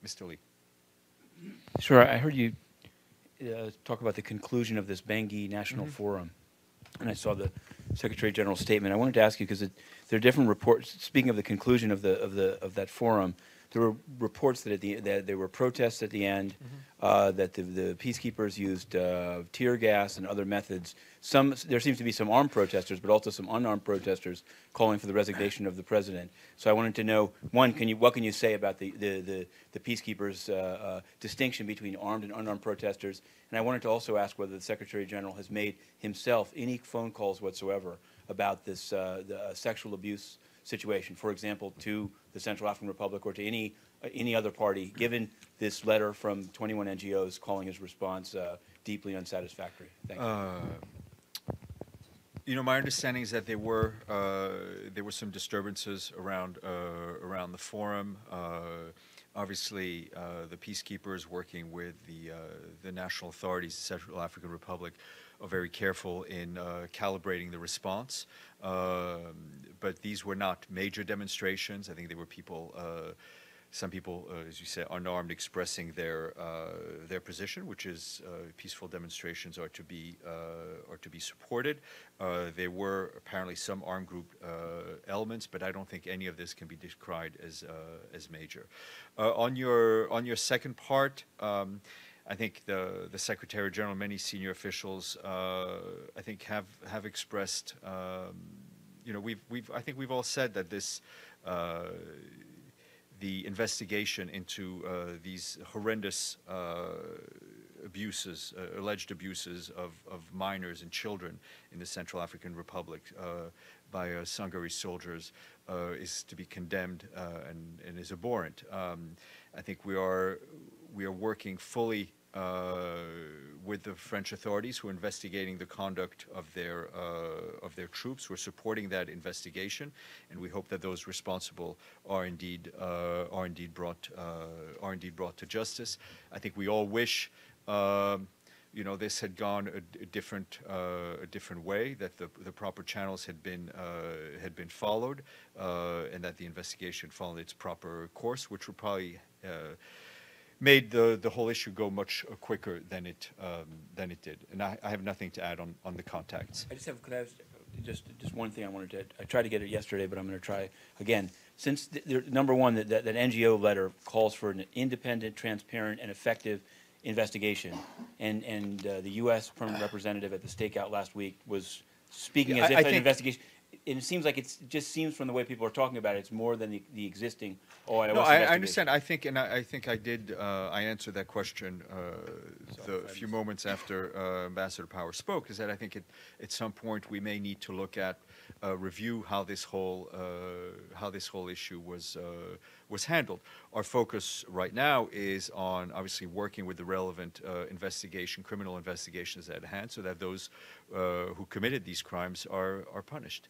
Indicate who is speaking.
Speaker 1: Mr. Lee.
Speaker 2: Sure. I heard you talk about the conclusion of this Bangui National Forum, and I saw the Secretary General's statement. I wanted to ask you because there are different reports. Speaking of the conclusion of that forum, there were reports that that there were protests at the end, that the peacekeepers used tear gas and other methods. There seems to be some armed protesters, but also some unarmed protesters calling for the resignation of the president. So I wanted to know, one, what can you say about the peacekeepers' distinction between armed and unarmed protesters? And I wanted to also ask whether the Secretary General has made himself any phone calls whatsoever about this the sexual abuse situation, for example, to the Central African Republic or to any other party, given this letter from 21 NGOs calling his response deeply unsatisfactory. Thank you.
Speaker 1: You know, my understanding is that there were some disturbances around the forum. Obviously, the peacekeepers working with the national authorities, the Central African Republic, are very careful in calibrating the response. But these were not major demonstrations. I think there were people, some people, as you said, unarmed, expressing their position, which is peaceful demonstrations are to be supported. There were apparently some armed group elements, but I don't think any of this can be described as major. On your second part. I think the Secretary General, many senior officials, I think have expressed, you know, I think we've all said that this, the investigation into these horrendous abuses, alleged abuses of minors and children in the Central African Republic by Sangari soldiers is to be condemned and is abhorrent. I think we are working fully with the French authorities who are investigating the conduct of their troops. We're supporting that investigation, and we hope that those responsible are indeed brought to justice. I think we all wish, you know, this had gone a different way, that the proper channels had been followed, and that the investigation followed its proper course, which would probably made the whole issue go much quicker than it did. And I have nothing to add on the contacts.
Speaker 2: I just have, could I have just one thing I wanted to, I tried to get it yesterday, but I'm going to try again. Since number one, that NGO letter calls for an independent, transparent, and effective investigation, and the U.S. permanent representative at the stakeout last week was speaking as if an investigation. And it seems like it just seems from the way people are talking about it, it's more than the existing OIOS
Speaker 1: No, I understand. I think I did. I answered that question a few moments after Ambassador Power spoke. Is that I think at some point we may need to look at review how this whole issue was handled. Our focus right now is on obviously working with the relevant criminal investigations at hand, so that those who committed these crimes are punished.